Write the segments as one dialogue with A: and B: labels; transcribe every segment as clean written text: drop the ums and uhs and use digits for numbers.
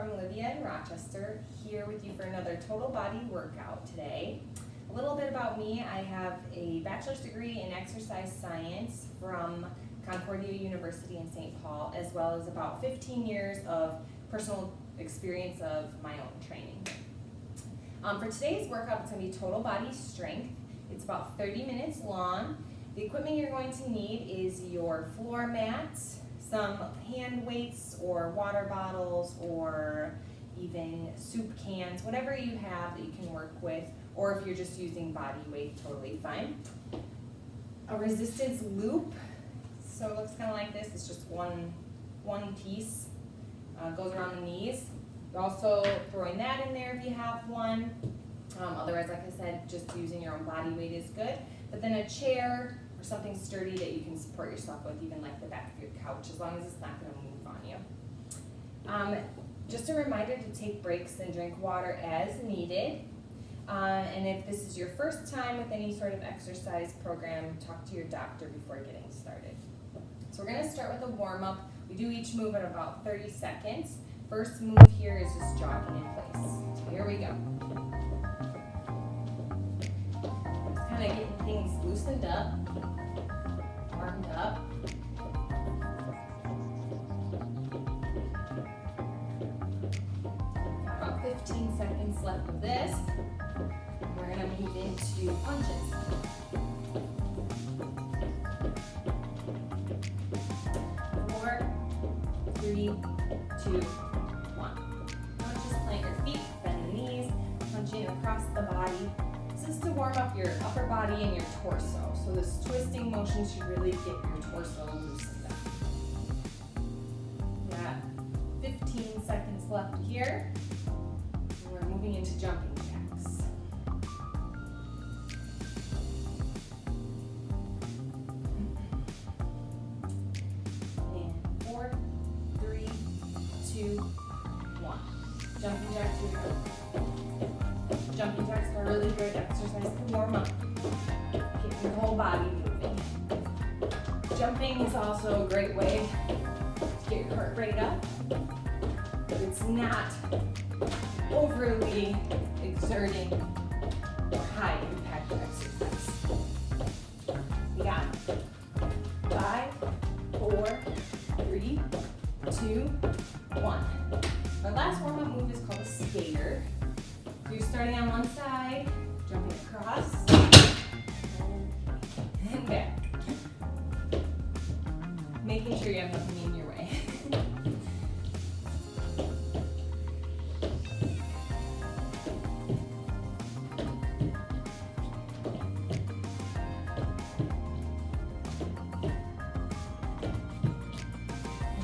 A: from Olivia in Rochester, here with you for another total body workout today. A little bit about me: I have a bachelor's degree in exercise science from Concordia University in St. Paul, as well as about 15 years of personal experience of my own training. For today's workout, it's going to be total body strength. It's about 30 minutes long. The equipment you're going to need is your floor mats, some hand weights or water bottles, or even soup cans, whatever you have that you can work with, or if you're just using body weight, totally fine. A resistance loop, so it looks kind of like this. It's just one piece, goes around the knees. You're also throwing that in there if you have one. Otherwise, like I said, just using your own body weight is good. But then a chair or something sturdy that you can support yourself with, even like the back of your couch, as long as it's not going to move on you. Just a reminder to take breaks and drink water as needed. And if this is your first time with any sort of exercise program, talk to your doctor before getting started. So we're going to start with a warm-up. We do each move in about 30 seconds. First move here is just jogging in place. So here we go. Just kind of getting things loosened up, warmed up. Got about 15 seconds left of this. We're going to move into punches. 4, 3, 2, 1. Punches, plant your feet, bend the knees, punching across the body. This is to warm up your upper body and your torso. So this twisting motion should really get your torso loosened up. We got 15 seconds left here. And we're moving into jumping jacks. And 4, 3, 2, 1. Jumping jacks, here we go. Jumping jacks are a really good exercise to warm up. Get your whole body moving. Jumping is also a great way to get your heart rate up. It's not overly exerting or high impact exercise. We got 5, 4, 3, 2, 1. Our last warm-up move is called a skater. So you're starting on one side, jumping across, and back. Making sure you have nothing in your way.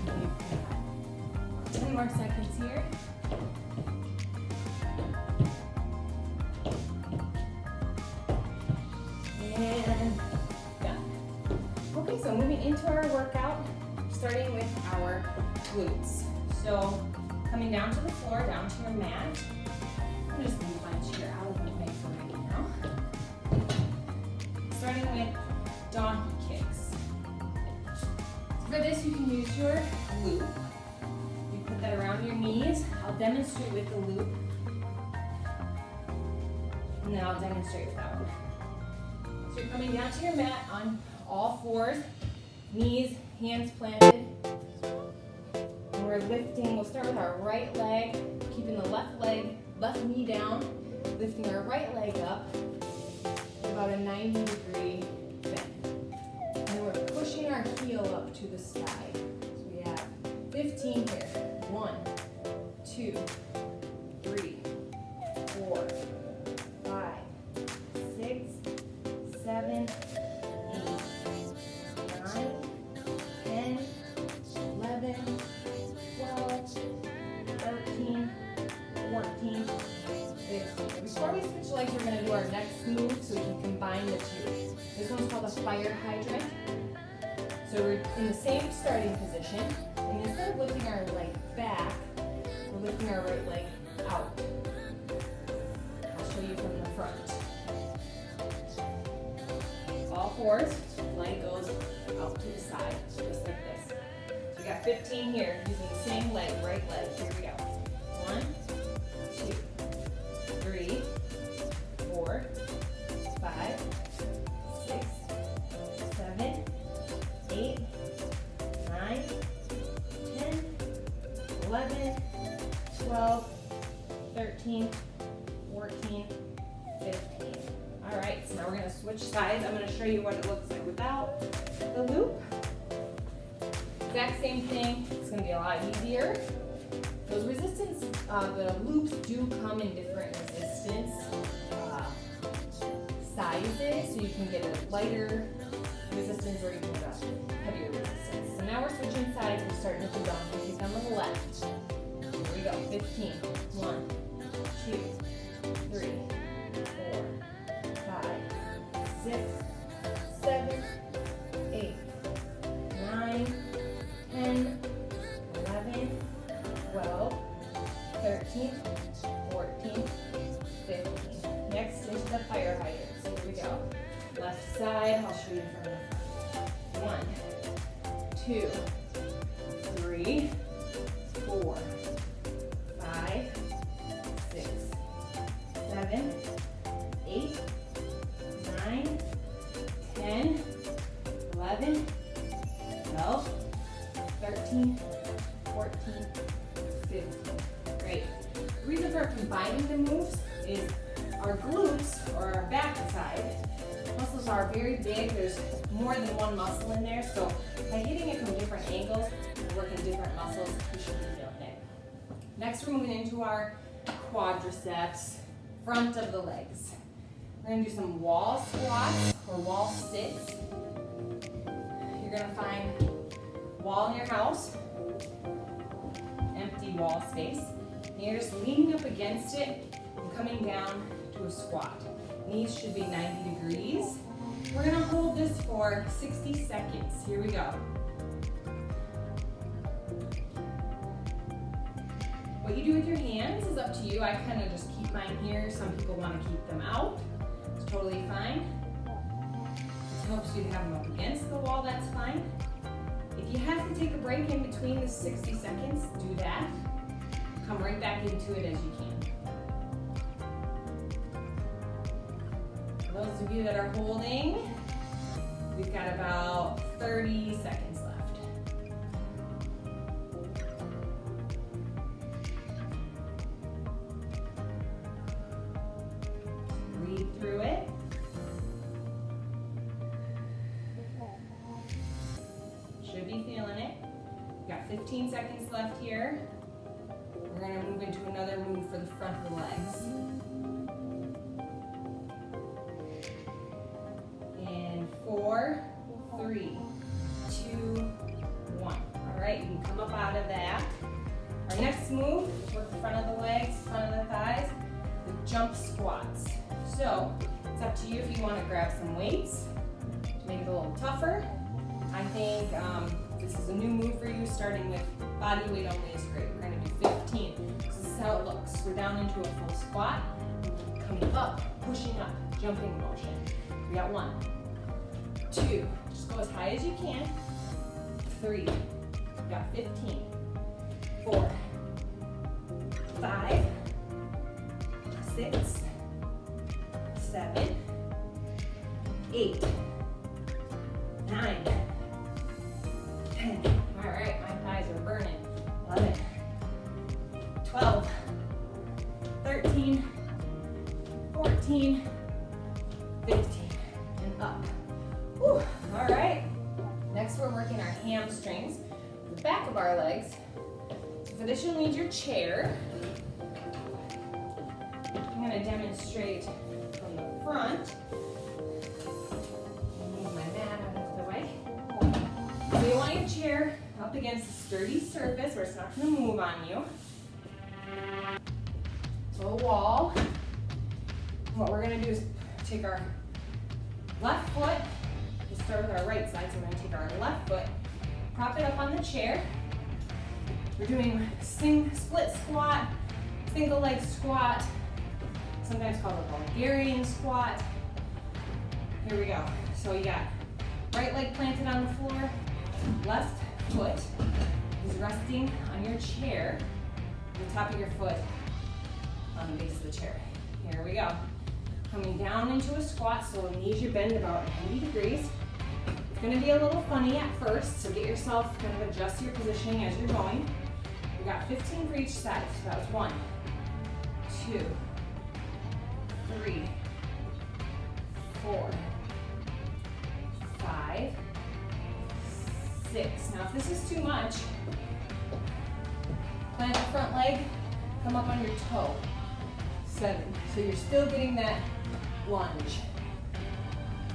A: And 10 more seconds here. And done. Okay, so moving into our workout, starting with our glutes. So coming down to the floor, down to your mat. I'm just going to move my chair out of the way for right now. Starting with donkey kicks. So for this, you can use your loop. You put that around your knees. I'll demonstrate with the loop, and then I'll demonstrate without. So you're coming down to your mat on all fours, knees, hands planted. And we're lifting, we'll start with our right leg, keeping the left knee down, lifting our right leg up, about a 90-degree bend. And we're pushing our heel up to the side. So we have 15 here. 1, 2, 3, 4, 5, 6, 7, 8, 9, 10, 11, 12, 13, 14, 15. Before we switch legs, we're going to do our next move so we can combine the two. This one's called a fire hydrant. So we're in the same starting position, and instead of lifting our leg back, we're lifting our right leg out. I'll show you from the front. All fours, leg goes out to the side, just like this. So we got 15 here, using the same leg, right leg. Here we go. 11, 12, 13, 14, 15. All right, so now we're gonna switch sides. I'm gonna show you what it looks like without the loop. Exact same thing, it's gonna be a lot easier. Those resistance, the loops do come in different resistance sizes, so you can get a lighter resistance or you can get a heavier resistance. So now we're switching sides, we're starting with the donkey. He's on the left. Here we go, 15. 1, 2, 3, 4, 5, 6, 7, 8, 9, 10, 11, 12, 13, 14, 15. Next is the fire hydrants. Here we go. Left side, I'll show you from the front. 1, 2, 3, 4, 5, 6, 7, 8, 9, 10, 11, 12, 13, 14, 15. Great. The reason for combining the moves is our glutes, or our back side, muscles are very big. There's more than one muscle in there, so by hitting it from different angles and working different muscles, we should be feeling it. Next, we're moving into our quadriceps, front of the legs. We're gonna do some wall squats or wall sits. You're gonna find wall in your house, empty wall space, and you're just leaning up against it and coming down to a squat. Knees should be 90 degrees. We're gonna hold this for 60 seconds. Here we go. What you do with your hands is up to you. I kind of just keep mine here. Some people want to keep them out. It's totally fine. It helps you to have them up against the wall, that's fine. If you have to take a break in between the 60 seconds, do that. Come right back into it as you can. For those of you that are holding, we've got about 30 seconds left. Breathe through it. Should be feeling it. We've got 15 seconds left here. We're going to move into another move for the front of the legs. And 4, 3, 2, 1. All right, you can come up out of that. Our next move, work the front of the legs, front of the thighs, the jump squats. So it's up to you if you want to grab some weights to make it a little tougher. I think this is a new move for you, starting with body weight only is great. We're going to do 15. This is how it looks. We're down into a full squat, coming up, pushing up, jumping motion. We got 1, 2, just go as high as you can. 3, we got 15. 4, 5, 6, 7, 8, 9, 10. All right, my thighs are burning. 11, 12, 13, 14, 15, and up. Whew. All right, next we're working our hamstrings, the back of our legs. So for this, you'll need your chair. I'm going to demonstrate from the front. Move my mat out of the way. So you want your chair up against a sturdy surface where it's not going to move on you. So a wall. What we're going to do is take our left foot. We'll start with our right side. So we're going to take our left foot, prop it up on the chair. We're doing split squat, single leg squat, sometimes called a Bulgarian squat. Here we go. So you got right leg planted on the floor, left foot is resting on your chair, the top of your foot on the base of the chair. Here we go. Coming down into a squat, so knees you bend about 90 degrees. It's going to be a little funny at first, so get yourself kind of adjust your positioning as you're going. We got 15 for each side. So that was 1, 2, 3, 4, 5, 6. Now if this is too much, plant the front leg, come up on your toe. 7. So you're still getting that lunge.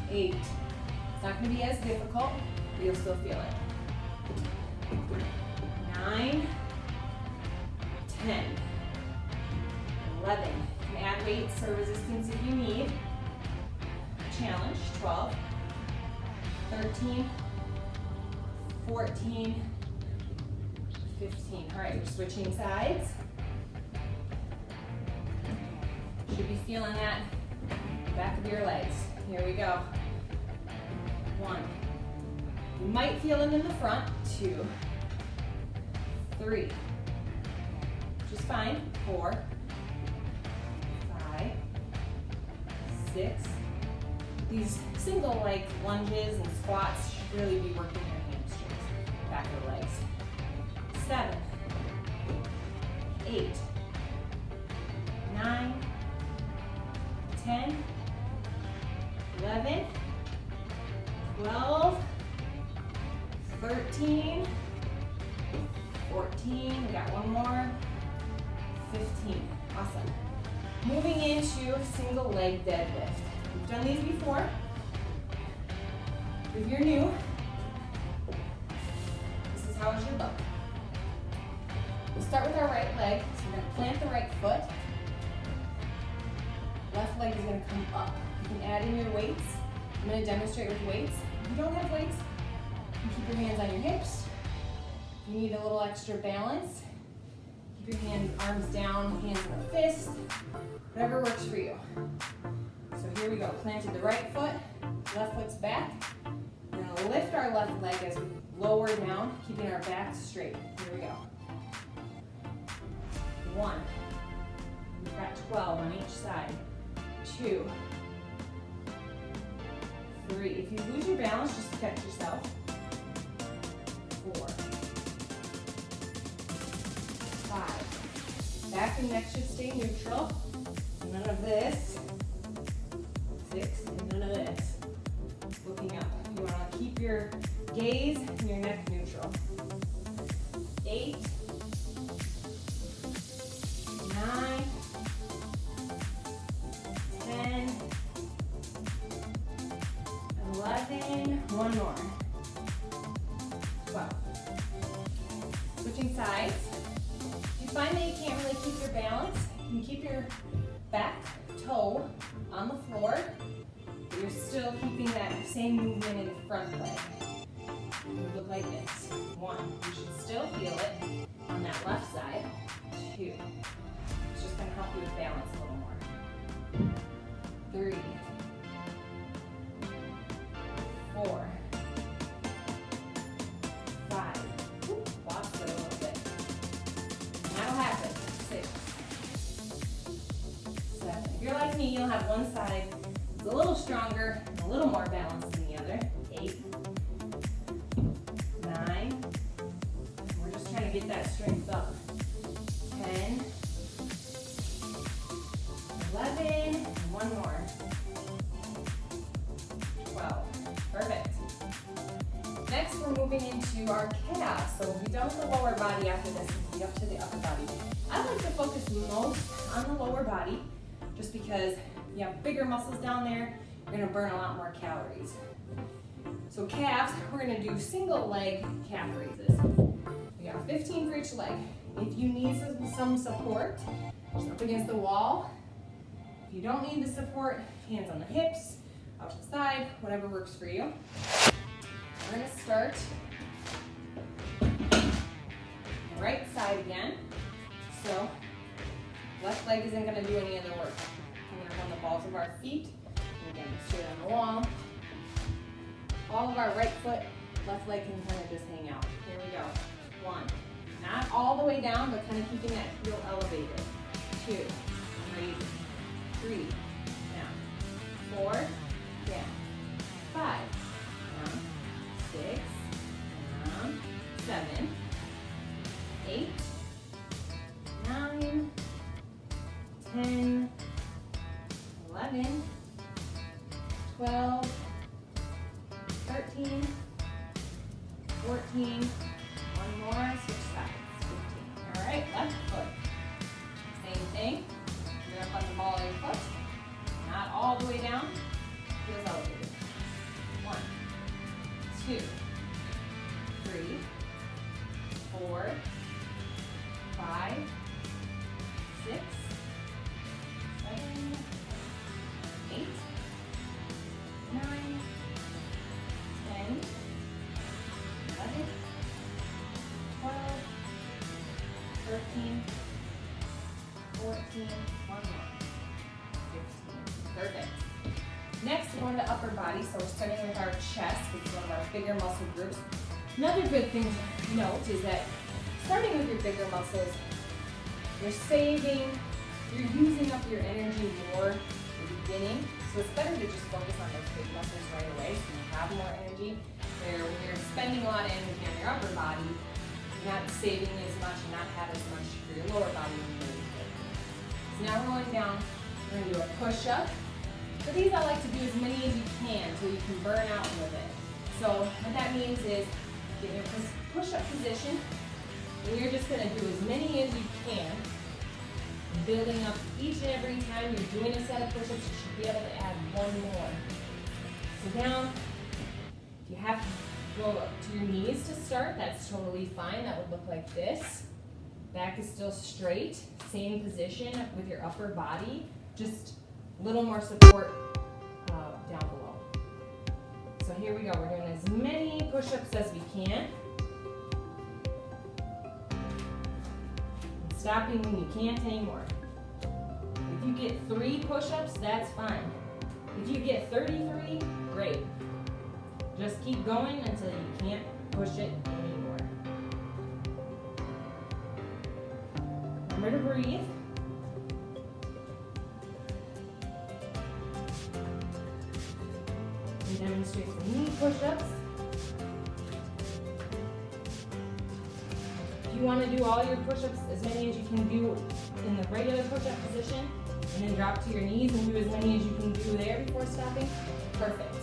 A: 8. It's not going to be as difficult, but you'll still feel it. 9, 10, 11. You can add weights or resistance if you need. Challenge. 12, 13, 14, 15. All right, we're switching sides. Should be feeling that back of your legs. Here we go. 1. You might feel it in the front. 2, 3, which is fine. 4, 5, 6. These single leg lunges and squats should really be working your hamstrings, back of the legs. 7, 8, 9, 10, 11, 12, 13, 14, we got one more, 15. Awesome. Moving into single leg deadlift. We've done these before. If you're new, this is how it should look. We'll start with our right leg. So we're going to plant the right foot. Left leg is going to come up. You can add in your weights. I'm going to demonstrate with weights. If you don't have weights, you keep your hands on your hips. If you need a little extra balance, keep your arms down, hands in a fist, whatever works for you. So here we go. Planted the right foot, left foot's back. We're going to lift our left leg as we lower down, keeping our back straight. Here we go. 1. We've got 12 on each side. 2, 3. If you lose your balance, just catch yourself. 4, 5. Back and neck should stay neutral. None of this. 6, and none of this. Looking up. You want to keep your gaze and your neck neutral. 8, 9, 10, 11, one more. 12. Switching sides. If you find that you can't really keep your balance, you can keep your back toe on the floor, but you're still keeping that same movement in the front leg. It would look like this. 1, you should still feel it on that left side. 2, it's just going to help you with balance a little more. 3, 4, 5. Lost it a little bit. And that'll happen. 6, 7. If you're like me, you'll have one side that's a little stronger and a little more balanced than the other. 8, 9. We're just trying to get that strength up. 10, 11, and one more. 12. Perfect. Next, we're moving into our calves. So we'll be done with the lower body after this and we'll be up to the upper body. I like to focus most on the lower body just because you have bigger muscles down there, you're going to burn a lot more calories. So calves, we're going to do single leg calf raises. We got 15 for each leg. If you need some support, just up against the wall. If you don't need the support, hands on the hips, out to the side, whatever works for you. We're going to start the right side again. So left leg isn't going to do any of the work. Coming up on the balls of our feet, and again, straight on the wall. All of our right foot, left leg can kind of just hang out. Here we go. 1. Not all the way down, but kind of keeping that heel elevated. 2. Raise it. 3. Down. 4. Down. 5. Down. 6. Down. 7. 8. 10, 11, 12, 13, 14, one more, switch sides, 15. All right, left foot. Same thing, you're up on the ball of your foot, not all the way down, heels elevated. 1, 2, 3, 4, 5, 6, 7, 8, 9, 10, 11, 12, 13, 14, one more, 15. Perfect. Next, we're going to upper body. So we're starting with our chest, which is one of our bigger muscle groups. Another good thing to note is that starting with your bigger muscles, you're using up your energy more at the beginning. So it's better to just focus on those big muscles right away so you have more energy. Where when you're spending a lot of energy on your upper body, you're not saving as much and not have as much for your lower body when you really good. So now we're going down, we're going to do a push-up. For these, I like to do as many as you can so you can burn out with it. So what that means is get in your push-up position, and you're just going to do as many as you can, building up each and every time you're doing a set of push-ups. You should be able to add one more. So down, if you have to go up to your knees to start, that's totally fine. That would look like this. Back is still straight, same position with your upper body, just a little more support down below. So here we go, we're doing as many push-ups as we can. And stopping when you can't anymore. If you get 3 push-ups, that's fine. If you get 33, great. Just keep going until you can't push it anymore. Remember to breathe. And demonstrate some knee push-ups. If you want to do all your push-ups, as many as you can do in the regular push-up position, and then drop to your knees and do as many as you can do there before stopping, perfect.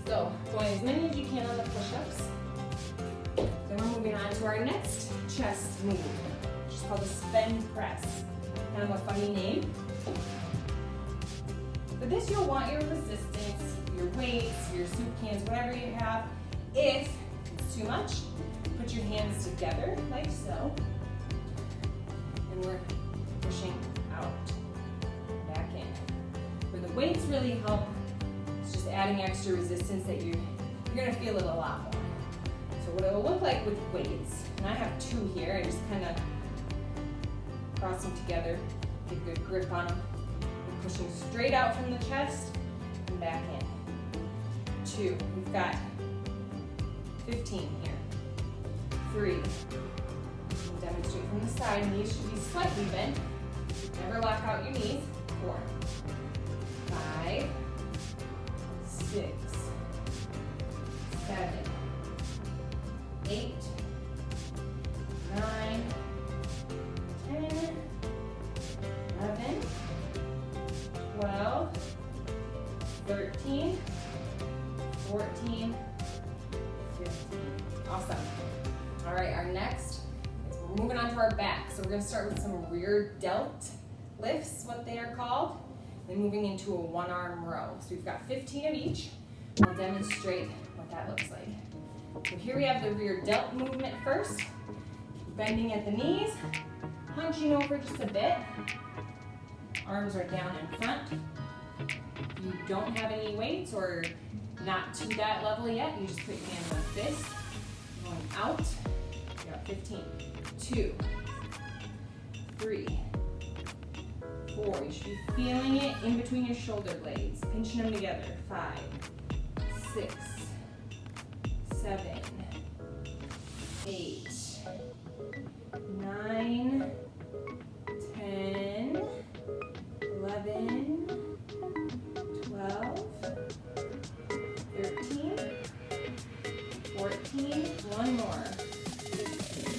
A: So, going as many as you can on the push-ups. Then we're moving on to our next chest move, which is called the spin press. Kind of a funny name. For this, you'll want your resistance, your weights, your soup cans, whatever you have. If it's too much, put your hands together like so. And we're pushing out, back in. Where the weights really help, it's just adding extra resistance that you're gonna feel it a lot more. So what it will look like with weights, and I have 2 here, I just kind of cross them together, get a good grip on them. We're pushing straight out from the chest and back in. 2, we've got 15 here. 3, we'll demonstrate from the side, knees should be slightly bent. Never lock out your knees. 4, 5, 6, 7, 8, 9, 10, 11, 12, 13, 14, 15. Awesome. All right, our next, we're moving on to our back. So we're going to start with some rear delt lifts, what they are called, then moving into a 1-arm row. So we've got 15 of each. We'll demonstrate what that looks like. So here we have the rear delt movement first. Bending at the knees, hunching over just a bit. Arms are down in front. If you don't have any weights or not to that level yet, you just put your hands like this. Going out. You got 15. 2, 3, 4. You should be feeling it in between your shoulder blades, pinching them together. 5, 6, 7, 8, 9, 10, 11, 12, 13, 14, one more.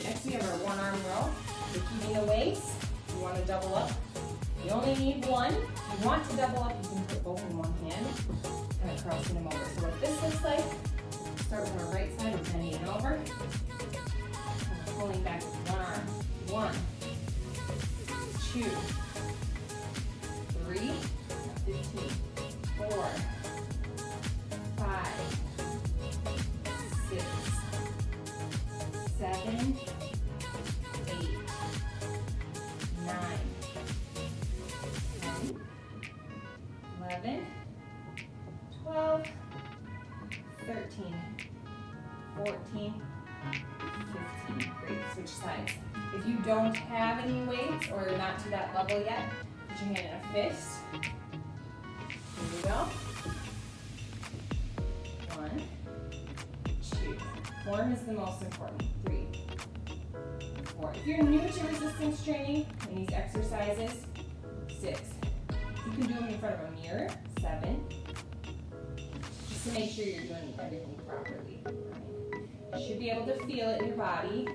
A: Next we have our 1-arm row. We're keeping the weights you want to double up, you only need one. If you want to double up, you can put both in one hand, kind of crossing them over. So what this looks like, start with our right side, we're bending it over, and pulling back with one arm. 1, 2, 3, 15, 4, 5, 6, 7, 8, 9, 10, 11, 12, 13, 14, 15. Great, switch sides. If you don't have any weights or not to that level yet, put your hand in a fist. Here we go. 1, 2. Form is the most important. 3, 4. If you're new to resistance training and these exercises, 6. You can do them in front of a mirror. 7. Just to make sure you're doing everything properly. You should be able to feel it in your body.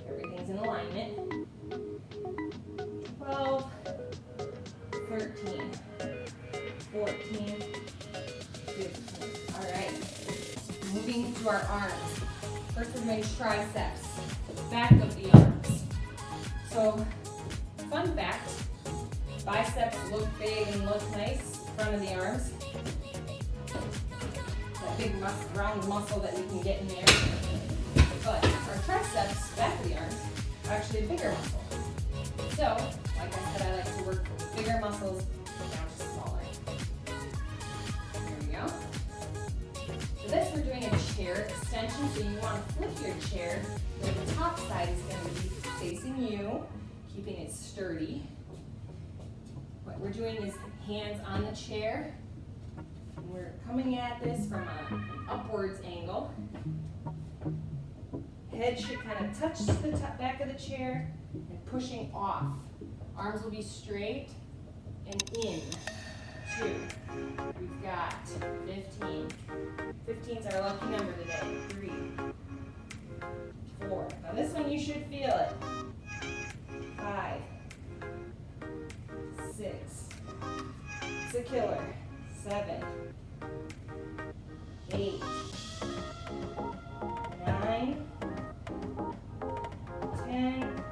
A: Everything's in alignment. 12, 13, 14, 15. All right. Moving to our arms. First we're doing triceps, back of the arms. So, fun fact, biceps look big and look nice, front of the arms. That big round muscle that we can get in there. But our triceps, back of the arms, are actually a bigger muscle. So, like I said, I like to work from bigger muscles down to smaller. Here we go. For this, we're doing a chair extension. So you want to flip your chair, where the top side is going to be facing you, keeping it sturdy. What we're doing is hands on the chair. And we're coming at this from an upwards angle. Head should kind of touch the back of the chair and pushing off. Arms will be straight and in. 2. We've got 15. 15's our lucky number today. 3, 4. Now this one you should feel it. 5, 6. It's a killer. 7, 8, 9, 10,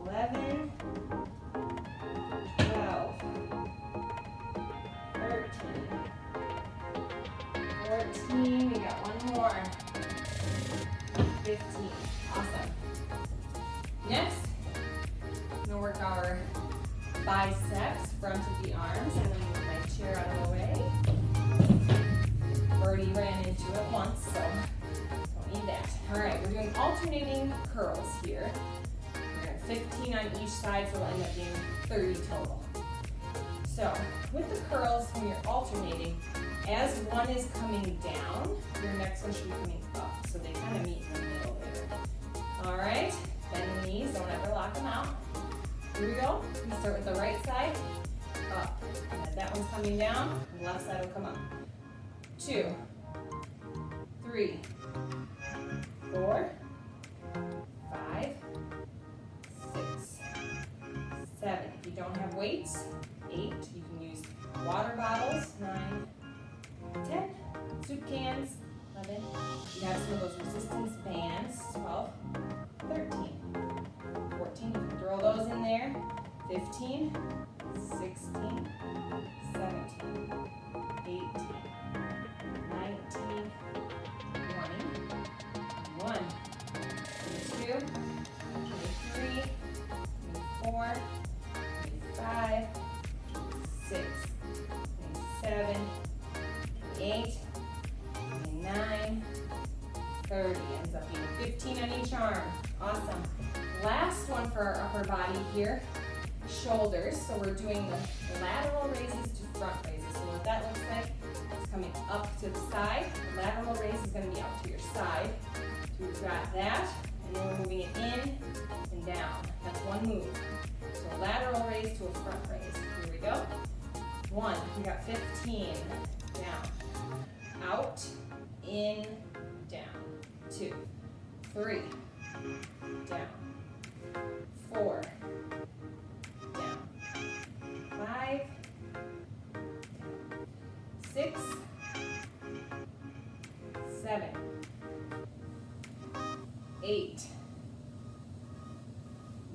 A: 11, 12, 13, 14, we got one more, 15, awesome. Next, I'm going to work our biceps, front of the arms. I'm going to move my chair out of the way. Already ran into it once, so don't need that. All right, we're doing alternating curls here. We're going to 15 on each side, so we'll end up being 30 total. So with the curls, when you're alternating, as one is coming down, your next one should be coming up. So they kind of meet in the middle there. All right, bend the knees, don't ever lock them out. Here we go. We start with the right side, up. And as that one's coming down, the left side will come up. 2, 3, 4, 5, 6, 7. If you don't have weights, 8. You can use water bottles, 9, 10. Soup cans, 11. You have some of those resistance bands, 12, 13, 14. You can throw those in there. 15, 16, 17, 18, 19, 20, 21, 22, 23, 24, 25, 6, 7, 8, 9, 30. Ends up being 15 on each arm. Awesome. Last one for our upper body here, shoulders. So we're doing the lateral raises to front raises. So what that looks like, it's coming up to the side. The lateral raise is going to be up to your side. So we've got that, and then we're moving it in and down. That's one move. So lateral raise to a front raise. Here we go. 1, we got 15, down, out, in, down. 2, 3, down, 4,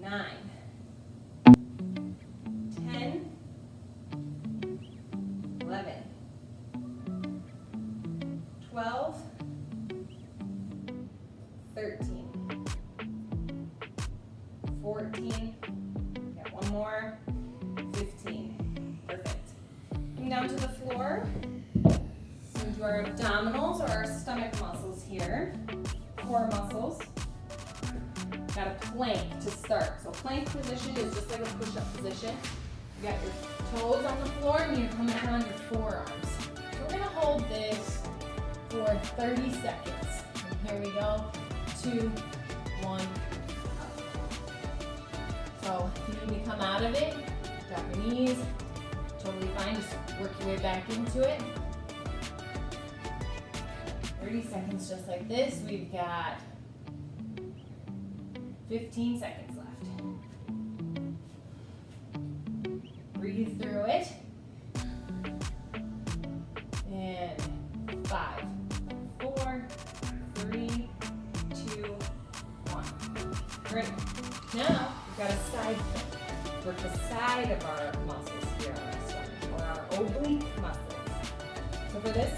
A: 9, 10, 11, 12, 13, 14, got one more, 15. Perfect. Come down to the floor. So do our abdominals or our stomach muscles here, core muscles. Got a plank to start. So plank position is just like a push-up position. You got your toes on the floor and you're coming on your forearms. So we're gonna hold this for 30 seconds. And here we go. 2, 1, up. So if you need to come out of it, drop your knees. Totally fine, just work your way back into it. 30 seconds just like this. We've got 15 seconds left. Breathe through it. And 5, 4, 3, 2, 1. Great. Now we've got a side plank. Work the side of our muscles here on our stomach, or our oblique muscles. So for this,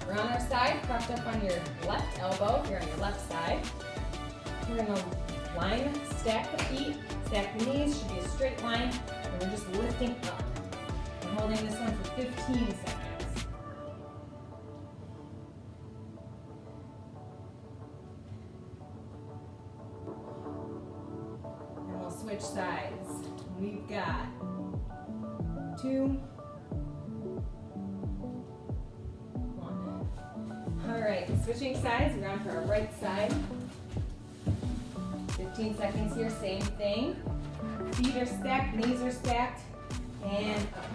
A: we're on our side, propped up on your left elbow, if you're on your left side. We're gonna line, stack the feet, stack the knees, should be a straight line, and we're just lifting up. We're holding this one for 15 seconds. And we'll switch sides. We've got 2, 1. All right, switching sides, we're on for our right side. 15 seconds here, same thing. Feet are stacked, knees are stacked, and up.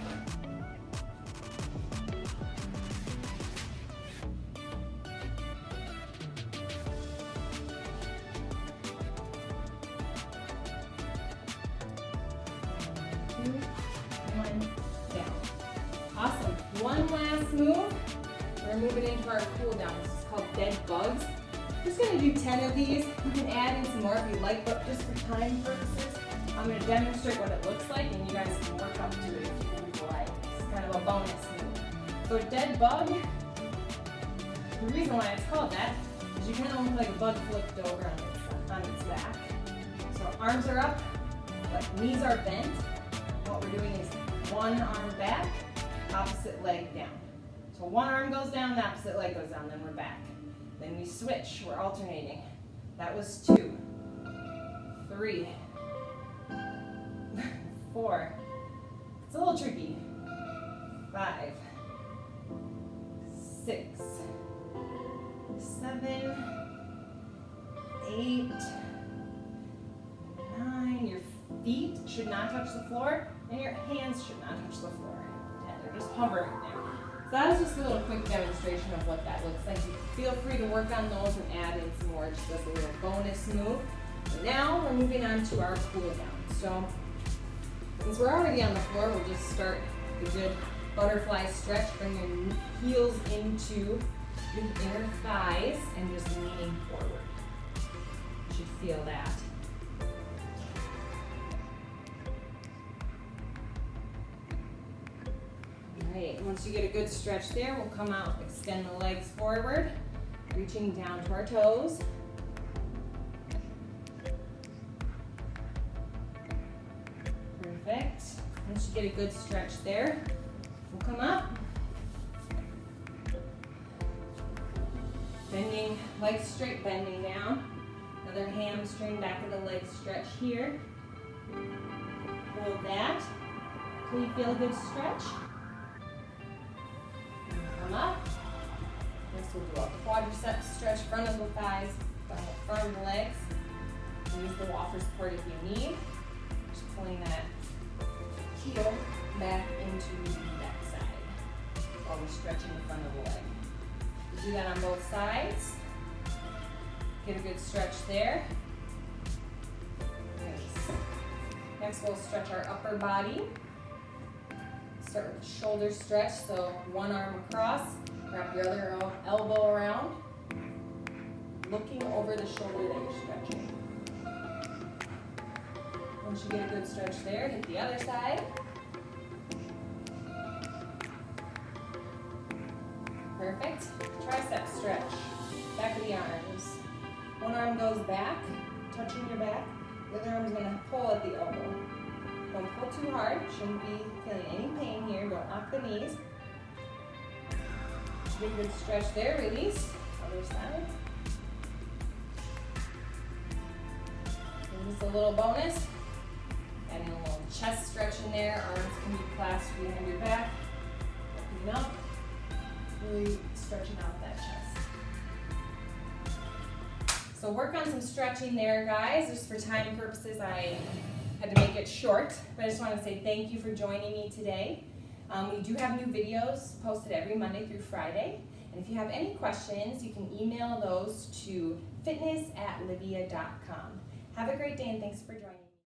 A: Two, 1, down. Awesome. One last move. We're moving into our cool down. This is called dead bugs. Just going to do 10 of these. You can add in some more if you like, but just for time purposes, I'm going to demonstrate what it looks like, and you guys can work up to it if you like. It's kind of a bonus move. So dead bug, the reason why it's called that is you kind of look like a bug flipped over on its back. So arms are up, but knees are bent. What we're doing is one arm back, opposite leg down. So one arm goes down, the opposite leg goes down, then we're back. Then we switch, we're alternating. That was 2, 3, 4. It's a little tricky. 5, 6, 7, 8, 9. Your feet should not touch the floor, and your hands should not touch the floor. They're just hovering there. So that was just a little quick demonstration of what that looks like. Feel free to work on those and add in some more just as a little bonus move. And now we're moving on to our cool down. So since we're already on the floor, we'll just start the good butterfly stretch. Bring your heels into your inner thighs and just leaning forward. You should feel that. Alright, once you get a good stretch there, we'll come out, extend the legs forward, reaching down to our toes. Perfect. Once you get a good stretch there, we'll come up. Bending, legs straight, bending down. Another hamstring, back of the leg stretch here. Hold that until you feel a good stretch. Up. Next we'll do a quadricep stretch, front of the thighs, front of the legs. Use the wall for support if you need. Just pulling that heel back into the back side while we're stretching the front of the leg. We do that on both sides. Get a good stretch there. Nice. Next we'll stretch our upper body. Start with the shoulder stretch, so one arm across, wrap your other elbow around, looking over the shoulder that you're stretching. Once you get a good stretch there, hit the other side. Perfect. Tricep stretch. Back of the arms. One arm goes back, touching your back. The other arm's gonna pull at the elbow. Don't pull too hard. Shouldn't be feeling any pain here. Don't lock the knees. Get a good stretch there. Release. Other side. And just a little bonus. Adding a little chest stretch in there. Arms can be clasped behind your back. Opening up. Really stretching out that chest. So work on some stretching there, guys. Just for time purposes, I had to make it short, but I just want to say thank you for joining me today. We do have new videos posted every Monday through Friday. And if you have any questions, you can email those to fitness@livia.com. Have a great day and thanks for joining me.